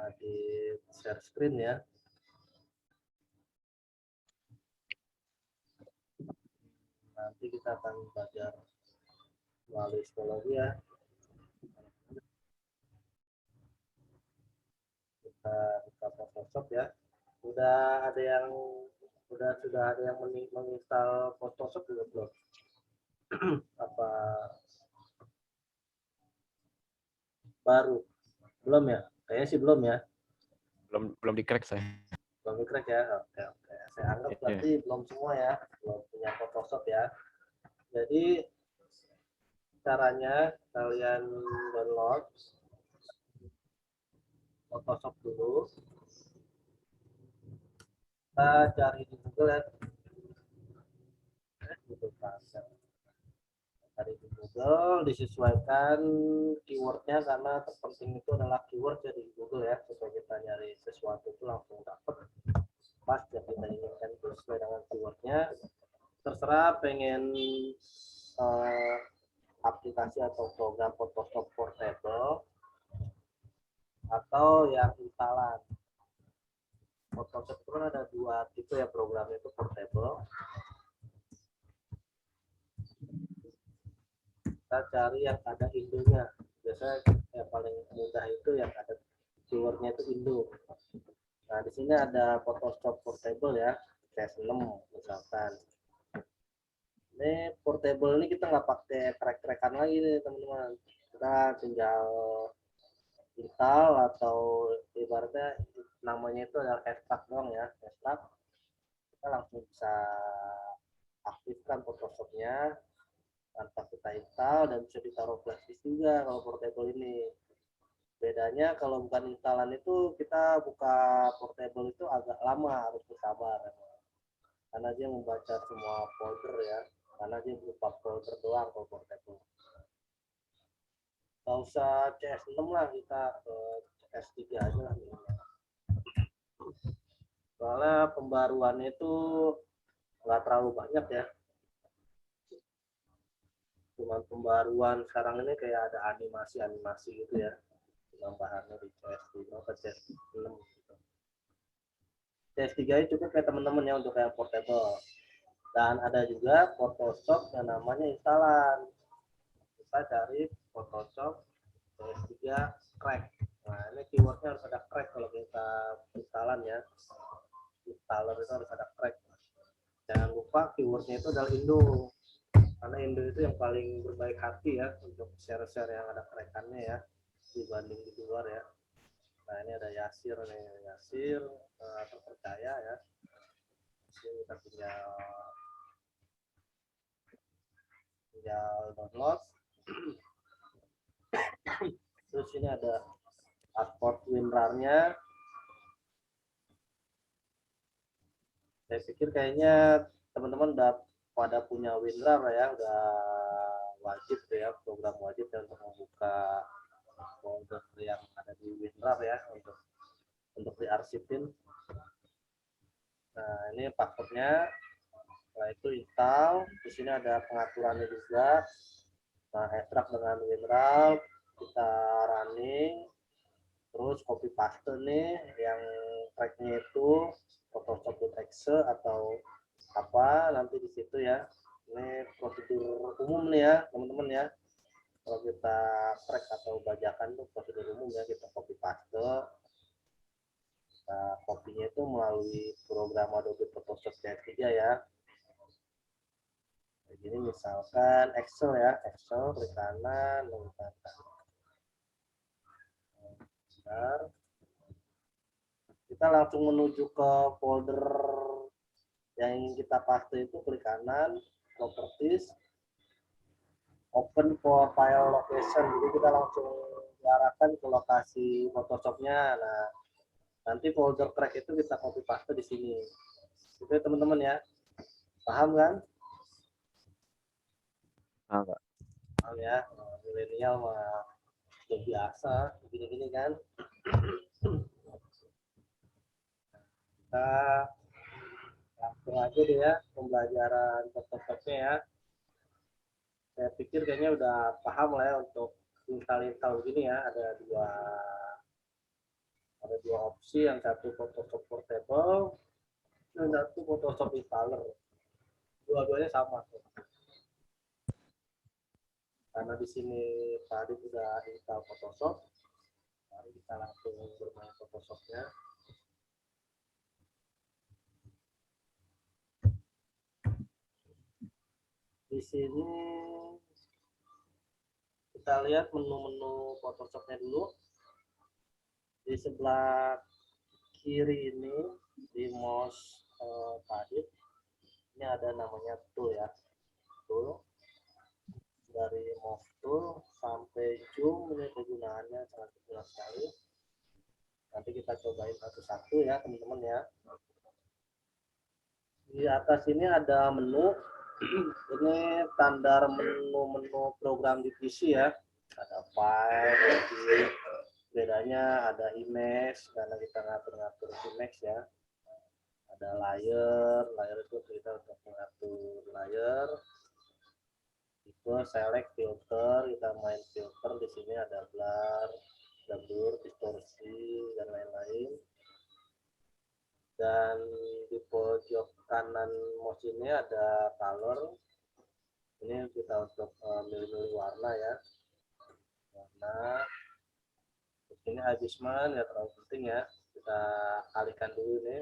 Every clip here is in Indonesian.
Adit share screen ya. Nanti kita akan belajar melalui psikologi ya. Kita buka Photoshop ya. Sudah ada yang menginstal Photoshop juga belum? Apa baru? Belum ya? Kayaknya sih belum ya. Belum di-crack saya. Belum di-crack ya. Oke. Saya anggap berarti belum semua ya. Belum punya Photoshop ya. Jadi caranya kalian download Photoshop dulu. Kita cari di Google ya. Google Translate. Cari di Google, disesuaikan keywordnya karena terpenting itu adalah keyword ya di Google ya, supaya kita nyari sesuatu itu langsung dapat pas yang kita inginkan itu sesuai dengan keywordnya. Terserah pengen aplikasi atau program Photoshop portable atau yang instalan. Photoshop itu ada dua tipe ya, programnya itu portable. Kita cari yang ada Indonya. Biasanya yang paling mudah itu yang ada keywordnya itu Indo. Nah di sini ada Photoshop portable ya, CS6 misalkan. Ini portable ini kita nggak pakai track-trackan lagi nih teman-teman. Kita tinggal install atau ibaratnya namanya itu adalah extract doang ya, extract. Kita langsung bisa aktifkan Photoshopnya tanpa kita install dan bisa ditaruh flash disk juga kalau portable ini. Bedanya kalau bukan instalan itu kita buka portable itu agak lama, harus bersabar karena dia membaca semua folder ya, karena dia berupa folder doang kalau portable. Nggak usah CS6 lah, kita CS3 aja lah. Soalnya pembaruannya itu nggak terlalu banyak ya, cuma pembaruan sekarang ini kayak ada animasi gitu ya, penambahannya di CS5 ke CS6 gitu. CS3 itu cukup kayak teman-teman ya untuk yang portable. Dan ada juga Photoshop yang namanya instalan. Kita cari Photoshop CS3 crack. Nah ini keywordnya harus ada crack kalau kita instalan ya. Installer itu harus ada crack. Jangan lupa keywordnya itu adalah Indo. Karena Indo itu yang paling berbaik hati ya untuk share-share yang ada crackannya ya, dibanding di luar ya. Nah ini ada Yasir nih, Yasir terpercaya ya. Jadi kita tinggal download. Terus ini ada pasport WinRAR-nya. Saya pikir kayaknya teman-teman udah pada punya WinRAR ya, udah wajib ya, program wajib ya untuk membuka folder yang ada di WinRAR ya, untuk diarsipin. Nah ini passwordnya. Setelah itu install. Di sini ada pengaturannya juga. Nah ekstrak dengan WinRAR, kita running, terus copy paste nih yang tracknya itu Photoshop.exe atau apa nanti di situ ya. Ini prosedur umum nih ya teman-teman ya. Kalau kita track atau bajakan itu prosedur umum ya, kita copy paste. Nah, kopinya itu melalui program Adobe Photoshop CS3 ya. Jadi misalkan Excel ya, Excel klik kanan, bentar. Kita langsung menuju ke folder yang ingin kita paste itu, klik kanan, properties, open for file location. Jadi kita langsung diarahkan ke lokasi Photoshopnya. Nah, nanti folder track itu kita copy paste di sini. Itu ya, teman-teman ya. Paham kan? Paham ya. Milenial mah udah biasa begini-gini kan. Kita langsung aja deh ya pembelajaran Photoshopnya ya. Saya pikir kayaknya udah paham lah ya untuk install gini ya. Ada Ada dua opsi, yang satu Photoshop Portable, yang satu Photoshop Installer. Dua-duanya sama. Karena di sini tadi sudah install Photoshop, mari kita langsung bermain Photoshopnya. Di sini kita lihat menu-menu Photoshopnya dulu. Di sebelah kiri ini di mouse tadi ini ada namanya tool ya, tool. Dari move tool sampai zoom ini kegunaannya sangat berguna sekali. Nanti kita cobain satu-satu ya teman-teman ya. Di atas ini ada menu. Ini standar menu-menu program di PC ya. Ada file, edit. Bedanya ada image karena kita ngatur-ngatur image ya. Ada layer, layer itu kita untuk mengatur layer. Itu select filter, kita main filter. Di sini ada blur, distorsi dan lain-lain. Dan di pojok kanan mouse ini ada color. Ini kita untuk milih-milih warna ya. Warna. Di sini adjustment ya, terlalu penting ya. Kita alihkan dulu ini.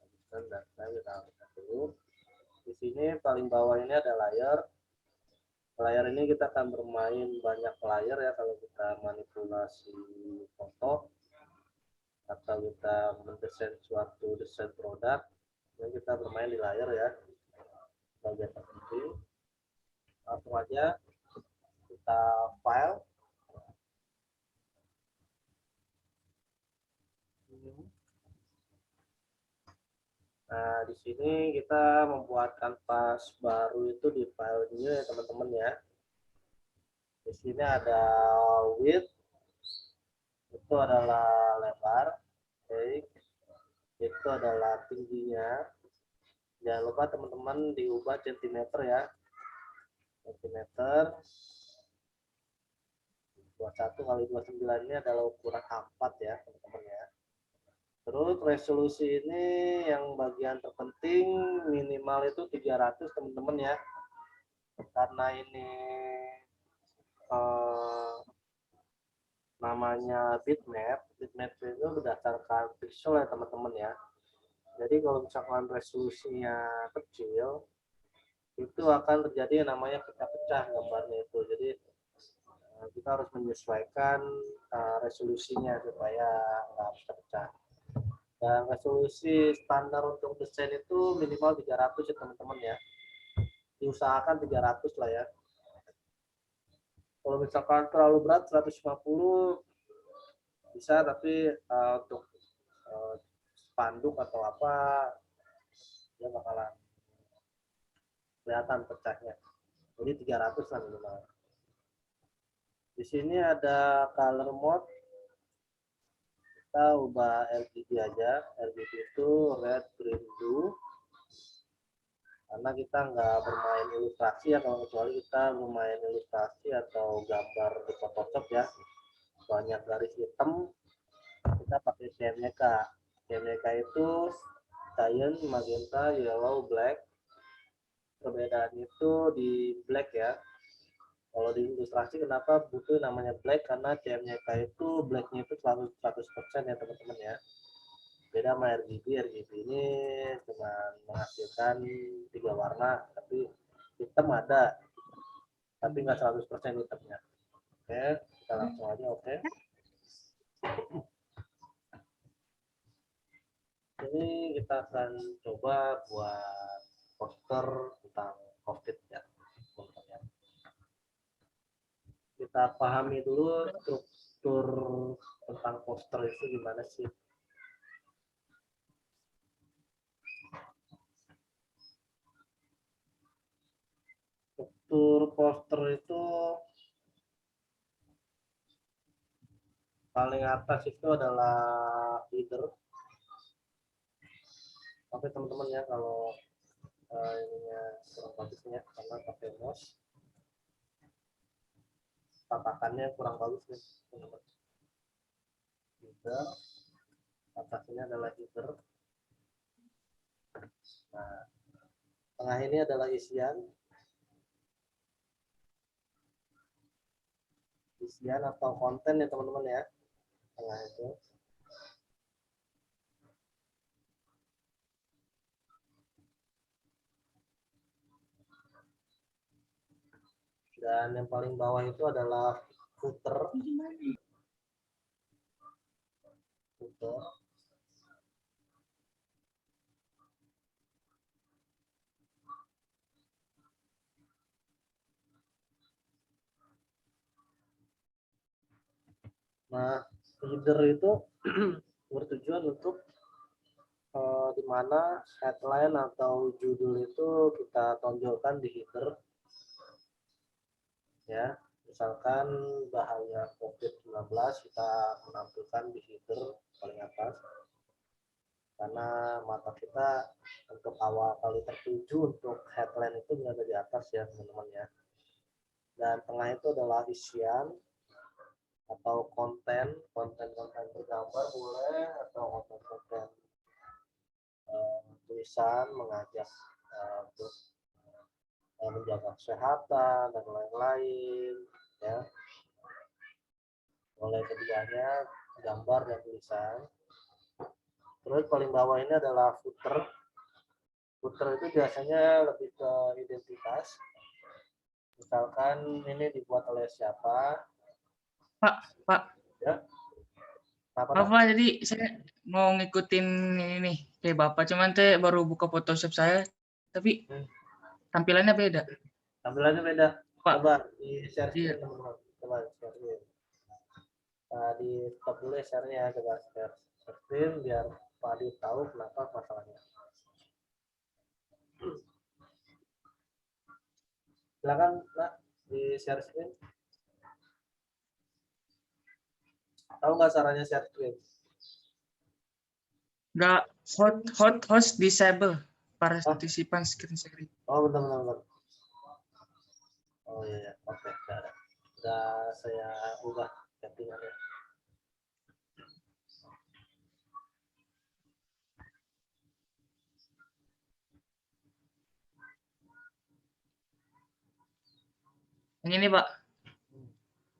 Adjustment dan kita alihkan dulu. Di sini paling bawah ini ada layer. Layar ini kita akan bermain banyak layar ya kalau kita manipulasi foto atau kita mendesain suatu desain produk. Ini kita bermain di layar ya, bagian terpenting. Langsung aja kita file. Nah, di sini kita membuat kanvas baru itu di file new ya teman-teman ya. Di sini ada width, itu adalah lebar, itu adalah tingginya. Jangan lupa teman-teman diubah centimeter ya, centimeter. 21 kali 29 ini adalah ukuran A4 ya teman-teman ya. Terus resolusi ini yang bagian terpenting minimal itu 300 teman-teman ya. Karena ini namanya bitmap itu berdasarkan pixel ya teman-teman ya. Jadi kalau misalkan resolusinya kecil itu akan terjadi yang namanya pecah-pecah gambarnya itu. Jadi kita harus menyesuaikan resolusinya supaya nggak pecah-pecah. Dan resolusi standar untuk desain itu minimal 300 ya teman-teman ya. Diusahakan 300 lah ya. Kalau misalkan terlalu berat 150 bisa, tapi untuk spanduk atau apa ya bakalan kelihatan pecahnya. Jadi 300 lah minimal. Di sini ada color mode. Kita ubah RGB aja. RGB itu red, green, blue. Karena kita nggak bermain ilustrasi ya, kalau kecuali kita bermain ilustrasi atau gambar di Photoshop ya. Banyak garis hitam, kita pakai CMYK. CMYK itu cyan, magenta, yellow, black. Perbedaan itu di black ya. Kalau di ilustrasi kenapa butuh namanya black, karena CMYK itu blacknya itu selalu 100% ya teman-teman ya. Beda sama RGB. RGB ini cuma menghasilkan 3 warna, tapi hitam ada, tapi nggak 100% hitamnya. Oke, kita langsung aja. Oke. Ini kita akan coba buat poster tentang COVID ya. Kita pahami dulu struktur tentang poster itu gimana sih. Struktur poster itu paling atas itu adalah header. Oke teman-teman ya, kalau ininya kurang bagusnya karena pakai mouse, tatakannya kurang bagus nih teman-teman. header, atas ini adalah header. Nah, tengah ini adalah isian atau konten ya teman-teman ya, tengah itu. Dan yang paling bawah itu adalah footer. Nah, header itu bertujuan untuk di mana headline atau judul itu kita tonjolkan di header. Ya, misalkan bahaya COVID-19 kita menampilkan di header paling atas. Karena mata kita untuk awal kali tertuju untuk headline itu berada di atas ya teman-teman ya. Dan tengah itu adalah isian atau konten bergambar boleh, atau konten tulisan mengajak untuk menjaga kesehatan dan lain-lain ya. Mulai ketiganya gambar dan tulisan. Terus paling bawah ini adalah footer. Footer itu biasanya lebih ke identitas. Misalkan ini dibuat oleh siapa. Pak. Ya. Bapak, jadi saya mau ngikutin ini kayak Bapak, cuman teh baru buka Photoshop saya, tapi tampilannya beda. Tampilannya beda. Pak. Coba di share screen Iya. teman-teman. Coba share screen. Di stop dulu ya share-nya, coba share screen biar Pak Adi tahu kenapa masalahnya. Silakan Pak di share screen. Tahu nggak caranya share screen? Nggak host disable partisipan screen sharing. Oh benar. Oh iya, oke. Udah saya ubah settingannya. Yang ini Pak,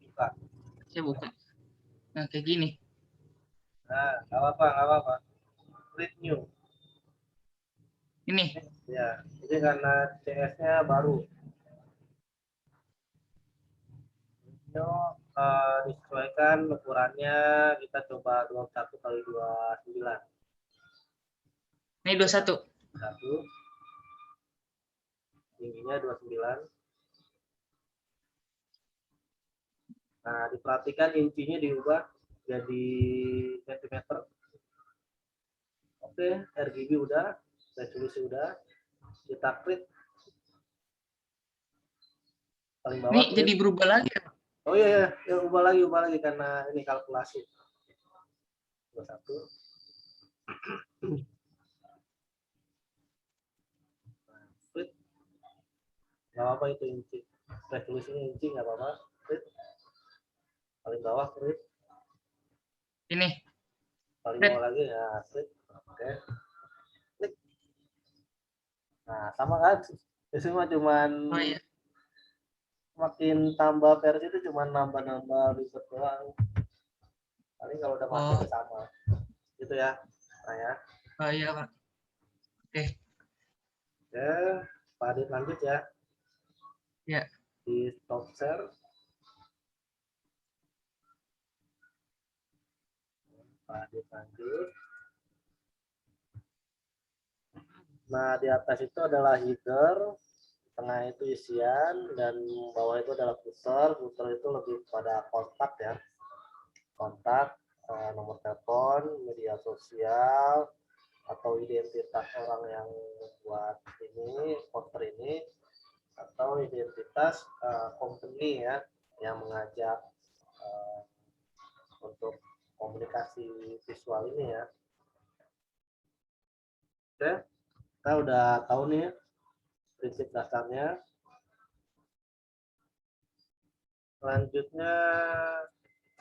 Buka. saya buka. Nah kayak gini. Nah, nggak apa-apa. Create new. Ini. Ya, ini karena CS-nya baru. Ini disesuaikan ukurannya, kita coba 21 kali 29. Ini 21. 1. Tingginya 29. Nah, diperhatikan intinya diubah jadi sentimeter. Oke, RGB udah, resolusi udah. Kita klik. Paling bawah. Ini jadi berubah lagi. Oh iya, ubah lagi karena ini kalkulasi. 21. Klik. Nggak apa-apa itu inci. Resolusinya inci nggak apa-apa. Klik. Paling bawah klik. Ini. Paling bawah lagi ya klik. Oke. Klik. Nah sama kan? Itu mah cuman makin tambah versi itu cuman nambah ribet doang. Paling kalau udah mati sama. Gitu ya. Nah ya. Oh iya Pak. Oke. Oke. Pak Adit lanjut ya. Ya. Di stop share. Pak Adit lanjut. Nah, di atas itu adalah header, tengah itu isian, dan bawah itu adalah footer. Footer itu lebih pada kontak ya. Kontak, nomor telepon, media sosial, atau identitas orang yang membuat ini, poster ini, atau identitas company ya, yang mengajak untuk komunikasi visual ini ya. Oke, kita udah tahu nih prinsip dasarnya. Selanjutnya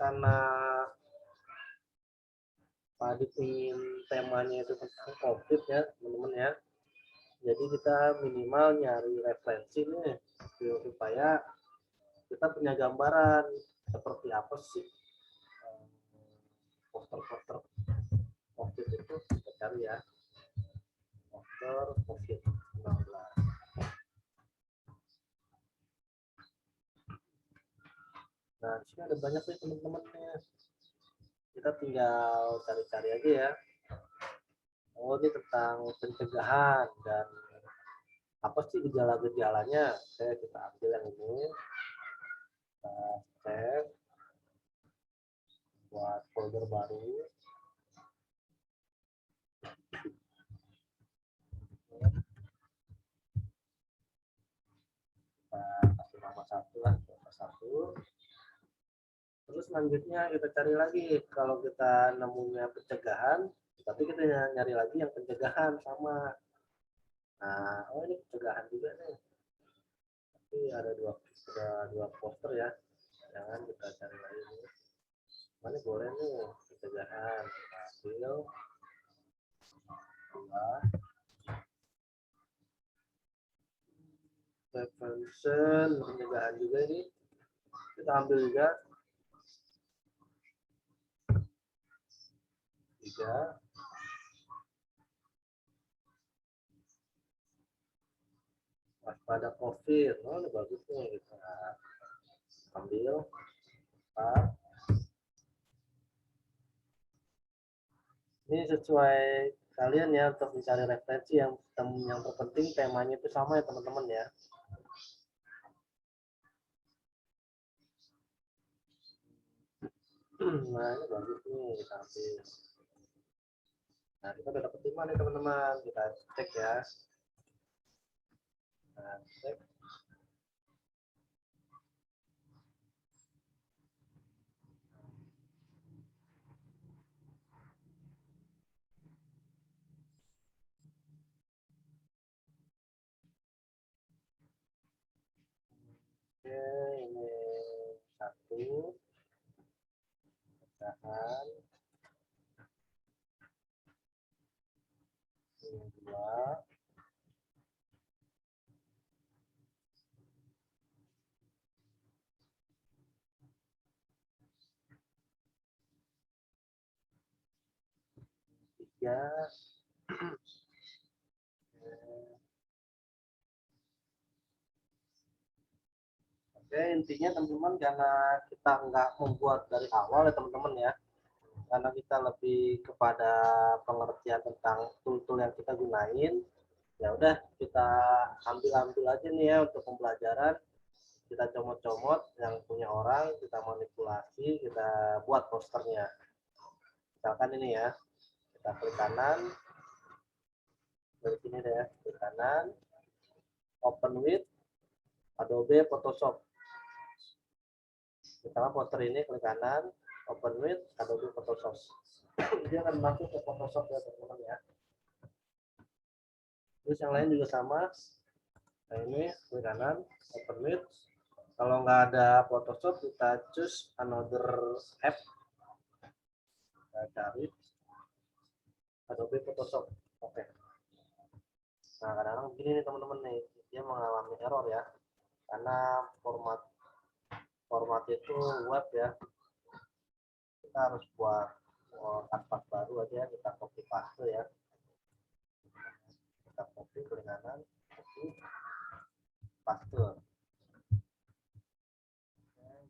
karena Pak Adit ingin temanya itu tentang COVID ya teman-teman ya. Jadi kita minimal nyari referensi nih supaya kita punya gambaran seperti apa sih poster-poster COVID itu, kita cari ya poster COVID-19. Nah di sini ada banyak nih teman-teman nih, kita tinggal cari-cari aja ya. Oh ini tentang pencegahan dan apa sih gejala-gejalanya. Kita ambil yang ini, kita cek buat folder baru. Kita kasih nama satu lah, nama satu. Terus selanjutnya kita cari lagi, kalau kita nemunya pencegahan, tapi kita nyari lagi yang pencegahan sama. Nah, oh ini pencegahan juga nih. Tapi ada dua poster ya. Jangan kita cari lagi nih. Mana boleh nih pencegahan. Ambil dua. Prevention pencegahan juga ini. Kita ambil juga. 3. Waspada COVID. Oh ini bagus nih, kita ambil 4. Ini sesuai kalian ya untuk mencari referensi yang terpenting temanya itu sama ya teman-teman ya. Nah ini bagus nih, kita ambil. Nah kita udah dapet 5 nih teman-teman, kita cek ya. Nah, cek. Oke, ini 1. Pecahan. Ini 2. Ya. Oke, intinya teman-teman karena kita nggak membuat dari awal ya teman-teman ya, karena kita lebih kepada pengertian tentang tool-tool yang kita gunain, ya udah kita ambil aja nih ya untuk pembelajaran. Kita comot-comot yang punya orang, kita manipulasi, kita buat posternya. Misalkan ini ya, kita klik kanan, dari sini deh, klik kanan, open with Adobe Photoshop. Misalkan poster ini klik kanan, open with Adobe Photoshop. Dia akan masuk ke Photoshop ya teman-teman ya. Terus yang lain juga sama. Nah ini klik kanan, open with. Kalau nggak ada Photoshop, kita choose another app. Kita cari Adobe Photoshop. Oke. Nah kadang-kadang begini nih teman-teman nih, dia mengalami error ya, karena format itu web ya. Kita harus buat kanvas baru aja, kita copy paste ya. Kita copy klik kanan, copy paste.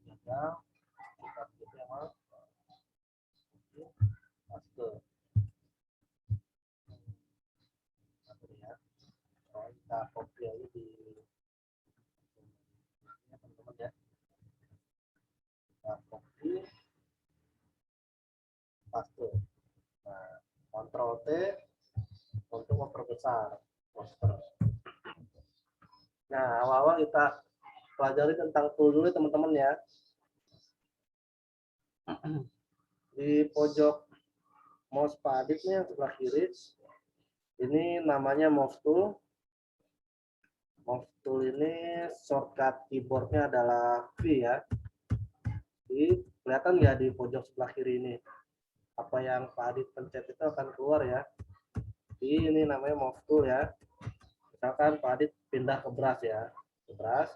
Gagal, kita pilih yang mana? Paste. Ya. Kita copy aja di teman-teman ya. Kita copy paste. Nah, Ctrl T untuk memperbesar poster. Nah, awal-awal kita pelajari tentang tool dulu teman-teman ya. Di pojok mouse Pak Adit nih yang sebelah kiri, ini namanya mouse tool. Mouse tool ini shortcut keyboardnya adalah V ya. Kelihatan nggak di pojok sebelah kiri ini? apa yang Pak Adit pencet itu akan keluar ya. Jadi ini namanya move tool ya. Misalkan Pak Adit pindah ke brush ya, ke brush,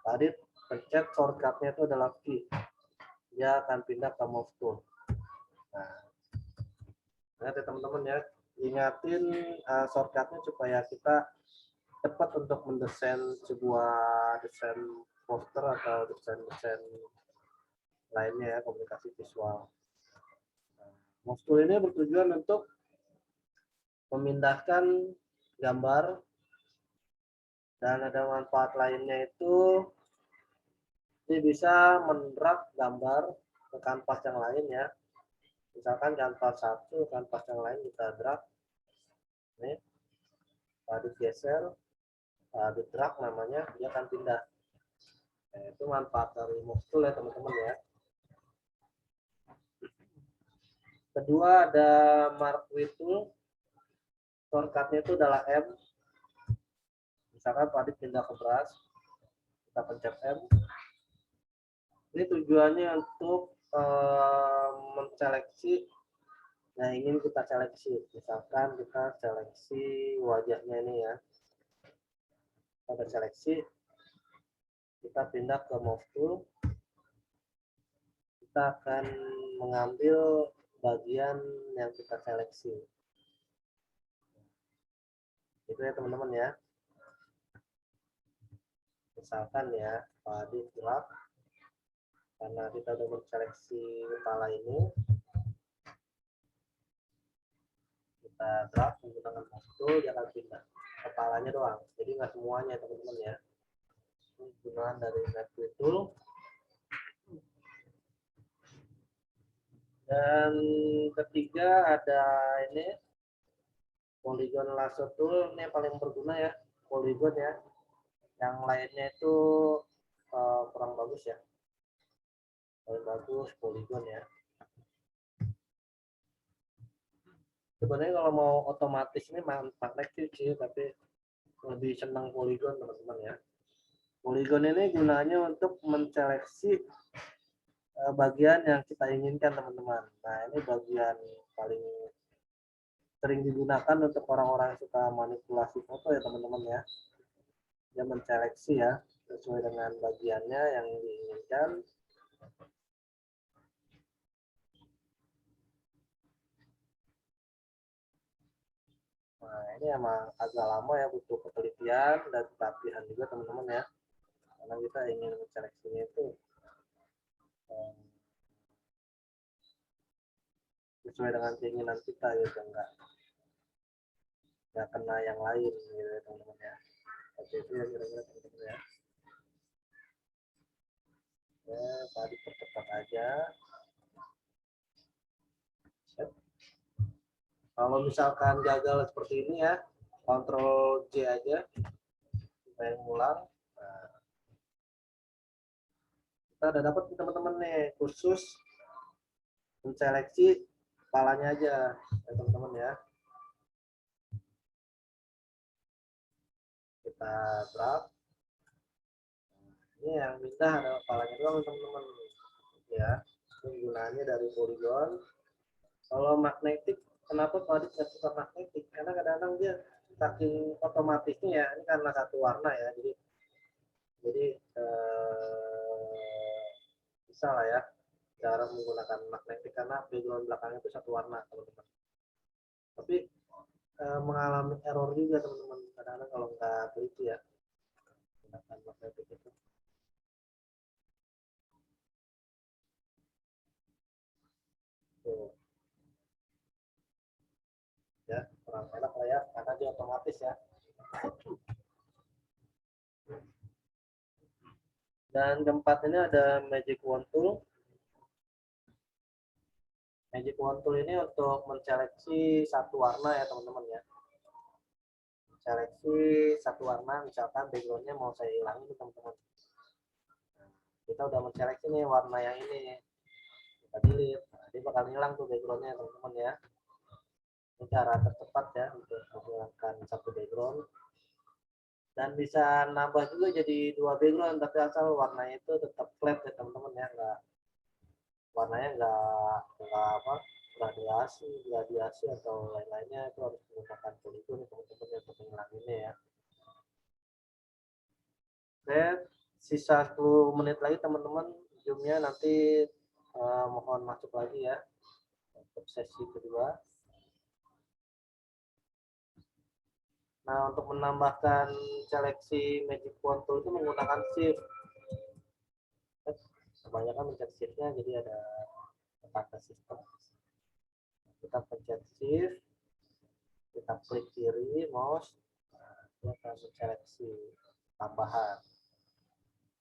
Pak Adit pencet shortcutnya itu adalah key, dia akan pindah ke move tool. Nah, ingat ya teman-teman ya, ingatin shortcutnya supaya kita cepat untuk mendesain sebuah desain poster atau desain lainnya ya, komunikasi visual. Nah, move tool ini bertujuan untuk memindahkan gambar, dan ada manfaat lainnya itu ini bisa mendrag gambar ke kanvas yang lain ya. Misalkan kanvas satu, kanvas yang lain kita drag. Ini, Adit geser, Adit drag namanya, dia akan pindah. Nah, itu manfaat dari move tool ya teman-teman ya. Kedua ada mark with tool. Shortcutnya itu adalah M. Misalkan Pak Adit pindah ke brush, kita pencet M. Ini tujuannya untuk menseleksi yang ingin kita seleksi. Misalkan kita seleksi wajahnya ini ya. Kita seleksi, kita pindah ke move tool. Kita akan mengambil bagian yang kita seleksi. Itu ya teman-teman ya. Misalkan ya, Pak Adit drag, karena kita sudah menseleksi kepala ini, kita drag menggunakan move tool, dia akan pindah kepalanya doang, jadi nggak semuanya teman-teman ya. Ini gunaan dari mark with tool. Dan ketiga ada ini polygon lasso tool, ini yang paling berguna ya, polygon ya. Yang lainnya itu kurang bagus ya. Paling bagus polygon ya. Sebenarnya kalau mau otomatis ini magnetic sih, tapi lebih senang polygon teman-teman ya. Polygon ini gunanya untuk menseleksi bagian yang kita inginkan teman-teman. Nah ini bagian paling sering digunakan untuk orang-orang yang suka manipulasi foto ya teman-teman ya. Dia menseleksi ya sesuai dengan bagiannya yang diinginkan. Nah ini emang agak lama ya, butuh penelitian dan pelatihan juga teman-teman ya. Karena kita ingin menseleksinya itu sesuai dengan keinginan kita gitu, enggak kena yang lain gitu ya teman-teman ya. Oke itu ya kira-kira teman-teman ya. Ya tadi percepat aja. Kalau misalkan gagal seperti ini ya, Ctrl J aja supaya ngulang. Nah, kita udah dapat teman-teman nih khusus menseleksi kepalanya aja ya teman-teman ya. Kita drag. Ini yang pindah ada kepalanya doang teman-teman ya. Ini gunanya dari polygon. Kalau magnetik, kenapa Pak Adit nggak suka magnetik? Karena kadang-kadang dia saking otomatisnya ya, ini karena satu warna ya, jadi bisa lah ya cara menggunakan magnetik karena background belakangnya itu satu warna teman-teman. Tapi mengalami error juga teman-teman kadang-kadang kalau nggak teliti ya menggunakan magnetik itu. Tuh. Ya kurang enak lah ya karena dia otomatis ya. Dan keempat ini ada magic wand tool. Magic wand tool ini untuk menseleksi satu warna ya teman-teman ya. Seleksi satu warna, misalkan backgroundnya mau saya hilangin teman-teman. Kita udah menseleksi nih warna yang ini, kita delete. Nah, dia bakal hilang tuh backgroundnya teman-teman ya. Ini cara tercepat ya untuk menghilangkan satu background. Dan bisa nambah juga jadi dua background, tapi asal warnanya itu tetap flat ya teman-teman ya, warnanya nggak apa gradiasi atau lain-lainnya itu harus menggunakan poligon teman-teman ya untuk mengulanginya ya. Sisa 10 menit lagi teman-teman, zoomnya nanti mohon masuk lagi ya untuk sesi kedua. Nah, untuk menambahkan seleksi Magic Wand Tool itu menggunakan shift. Kebanyakan mencet shift-nya, jadi ada kata sistem. Kita pencet shift, kita klik kiri mouse, kita akan seleksi tambahan.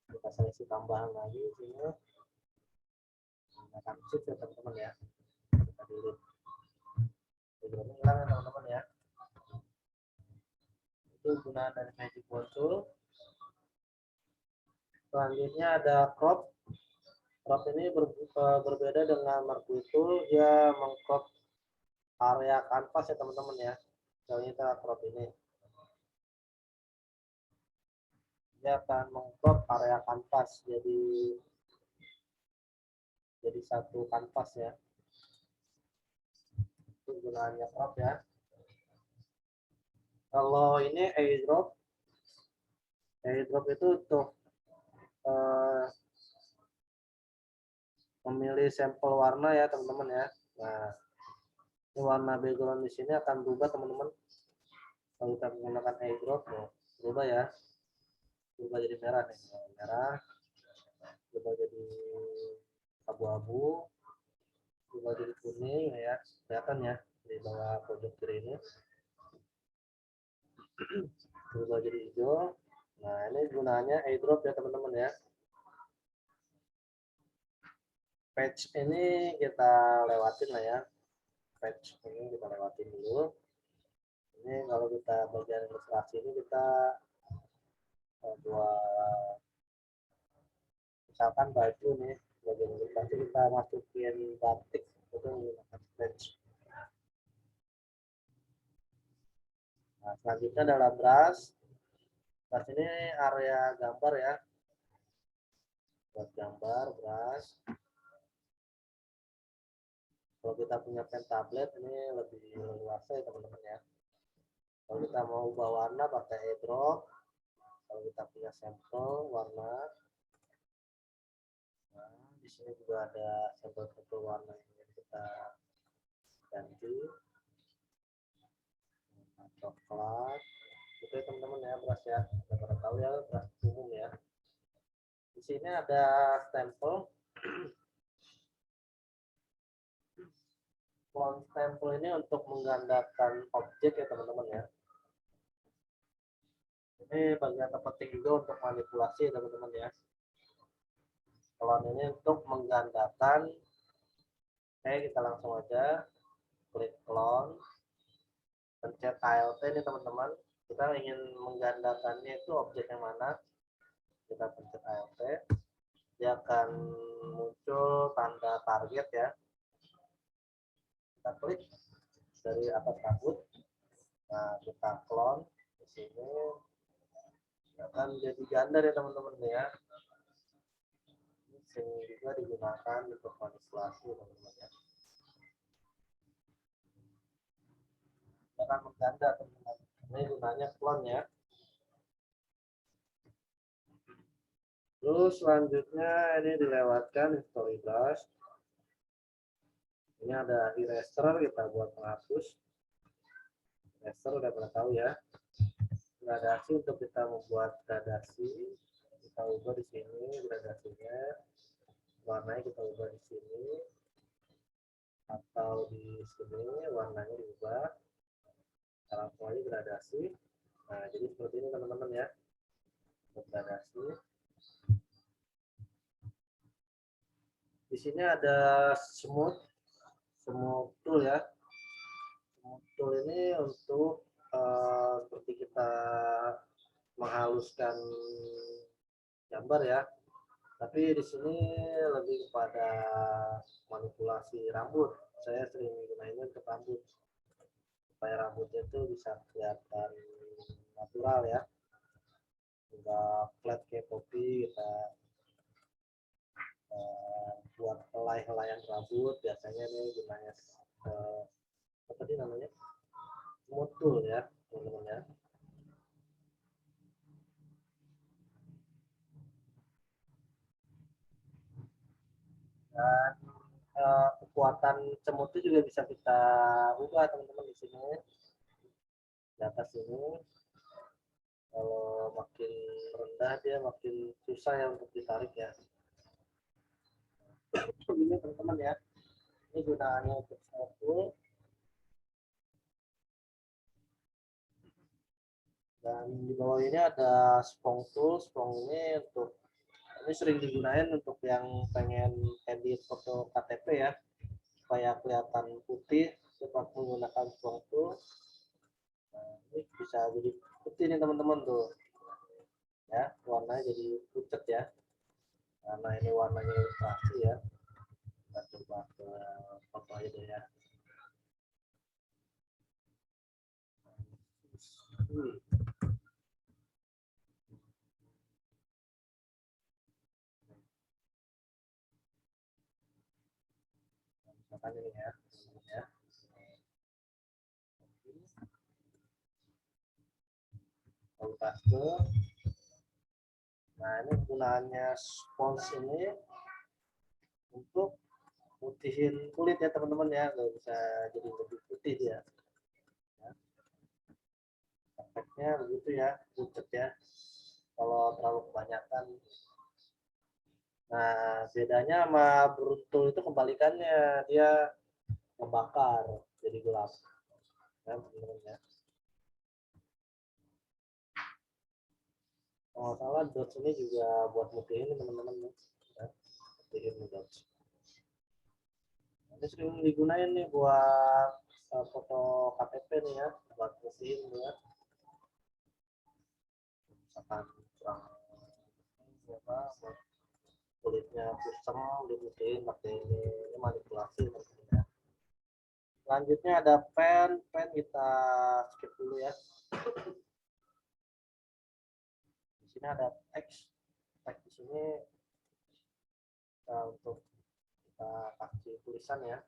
Kita seleksi tambahan lagi sini. Menggunakan shift ya teman-teman ya. Kita delete. Background-nya hilang ya teman-teman ya. Itu gunaan dari Magic Wand Tool. Selanjutnya ada crop. Crop ini berbeda dengan Mercury Tool, dia mengcrop area kanvas ya teman-teman ya. Misalnya kita crop ini, dia akan mengcrop area kanvas jadi satu kanvas ya. Itu gunanya crop ya. Kalau ini airdrop itu untuk memilih sampel warna ya teman-teman ya. Nah, ini warna background di sini akan berubah teman-teman. Kalau kita menggunakan airdrop, berubah ya. Berubah jadi merah nih, merah. Berubah jadi abu-abu. Berubah jadi kuning ya. Kelihatan ya di bawah pojok kiri ini. Berubah jadi hijau. Nah, ini gunanya airdrop ya teman-teman ya. Patch ini kita lewatin lah ya. Patch ini kita lewatin dulu. Ini kalau kita bagian ilustrasi ini kita buat misalkan baju nih, bagian ilustrasi kita masukin batik itu menggunakan patch. Nah, selanjutnya adalah brush. Brush ini area gambar ya. Buat gambar brush. Kalau kita punya pen tablet ini lebih luas ya teman-teman ya. Kalau kita mau ubah warna pakai airdrop. Kalau kita punya sampel warna, nah, di sini juga ada sampel-sampel warna yang ingin kita ganti. Nah, coklat, itu ya teman-teman ya brush ya. Kita pada tahu ya brush umum ya. Di sini ada stempel. Clone stempel ini untuk menggandakan objek ya teman-teman ya. Ini bagian terpenting juga untuk manipulasi teman-teman ya. Clone ini untuk menggandakan. Oke, kita langsung aja klik clone, pencet ALT ini teman-teman. Kita ingin menggandakannya itu objek yang mana? Kita pencet ALT, dia akan muncul tanda target ya. Kita klik dari atas kabut. Nah, kita clone di sini. Akan jadi ganda ya teman-teman ya. Ini juga digunakan untuk manipulasi teman-teman ya. Akan mengganda teman-teman. Ini gunanya clone ya. Terus selanjutnya ini dilewatkan history brush. Ini ada eraser, kita buat menghapus. Eraser udah pernah tahu ya. Gradasi untuk kita membuat gradasi, kita ubah di sini gradasinya. Warnanya kita ubah di sini. Atau di sini warnanya diubah. Kita langsung aja gradasi. Nah, jadi seperti ini teman-teman ya. Untuk gradasi. Di sini ada smooth tool ya. Smooth tool ini untuk seperti kita menghaluskan gambar ya. Tapi di sini lebih kepada manipulasi rambut. Saya sering gunainnya untuk rambut supaya rambutnya itu bisa kelihatan natural ya. Enggak flat kayak topi, kita buat helai-helaian rambut, biasanya ini gunanya apa sih namanya, smooth tool ya teman-teman ya. Dan kekuatan semut itu juga bisa kita ubah teman-teman di sini, di atas ini. Kalau makin rendah dia makin susah ya untuk ditarik ya. Ini teman-teman ya, ini gunaannya untuk smooth tool. Dan di bawah ini ada sprong tool. Sprong ini sering digunakan untuk yang pengen edit foto KTP ya, supaya kelihatan putih, cepat menggunakan sprong tool. Nah, ini bisa jadi putih nih teman-teman tuh ya, warnanya jadi pucat ya, karena ini warnanya ilustrasi ya. Kita coba ke foto aja ya. Misalkan ini ya, paste. Nah, ini gunanya spons ini untuk putihin kulit ya teman-teman ya, nggak bisa jadi lebih putih dia. Efeknya begitu ya, pucat ya kalau terlalu kebanyakan. Nah, bedanya sama brutal itu kebalikannya, dia membakar jadi gelap ya teman-teman ya. Kalau salah dots ini juga buat mutihin teman-teman ya, mutihin dots. Ini sering digunain nih buat foto KTP nih ya, buat mutihin ya. Misalkan kurang apa, kulitnya kusam dimutihin pakai ini manipulasi ya. Selanjutnya ada pen kita skip dulu ya. Di sini ada teks di sini untuk kita kasih tulisan ya.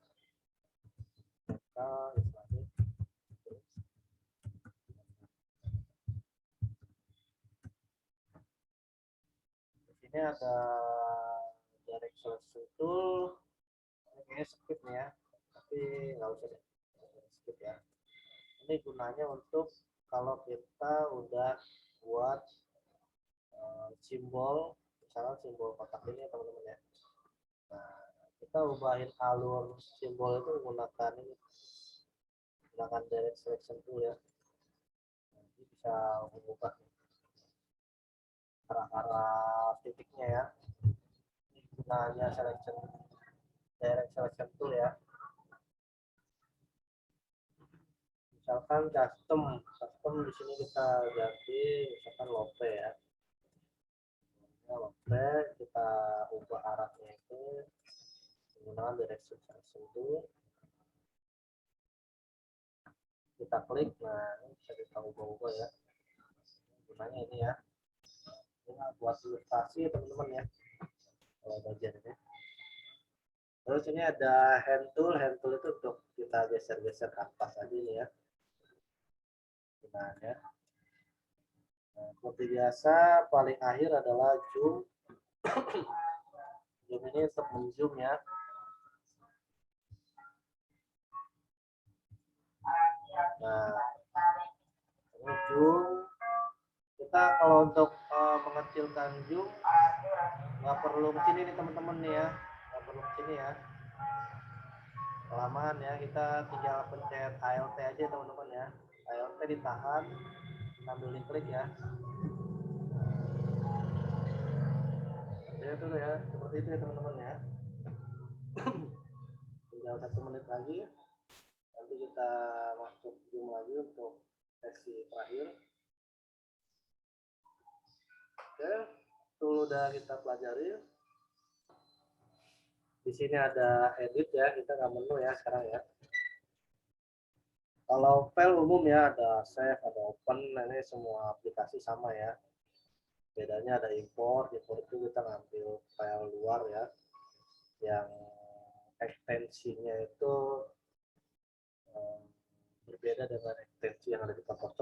Kita di sini ada direct selection tool, ini kayaknya skip nih ya, tapi nggak usah deh, skip ya. Ini gunanya untuk kalau kita udah buat simbol, misalnya simbol kotak ini teman-teman ya. Nah, kita ubahin alur simbol itu menggunakan direct selection tool ya. Nanti bisa mengubah arah-arah titiknya ya. Ini gunanya direct selection tool ya. Misalkan custom di sini kita ganti misalkan lope ya. Lope kita ubah arahnya itu menggunakan direct selection tool. Kita klik, nah ini bisa kita ubah-ubah ya. Gunanya ini ya. Ini buat ilustrasi teman-teman ya. Kalau bagian ini. Terus ini ada hand tool itu untuk kita geser-geser kanvas aja ini ya. Gunanya. Nah, seperti biasa paling akhir adalah zoom. Zoom ini untuk menzoom ya. Nah, ini zoom. Kita kalau untuk mengecilkan zoom nggak perlu kesini nih teman-teman nih ya, nggak perlu kesini ya. Kelamaan ya, kita tinggal pencet ALT aja teman-teman ya. ALT ditahan sambil diklik ya. Itu ya, seperti itu ya teman-teman ya. Tinggal 1 menit lagi, nanti kita masuk zoom lagi untuk sesi terakhir. Oke, itu udah kita pelajari. Di sini ada edit ya, kita nggak menu ya sekarang ya. Kalau file umum ya ada save, ada open, ini semua aplikasi sama ya. Bedanya ada import itu kita ngambil file luar ya, yang ekstensinya itu berbeda dengan ekstensi yang ada di Photoshop.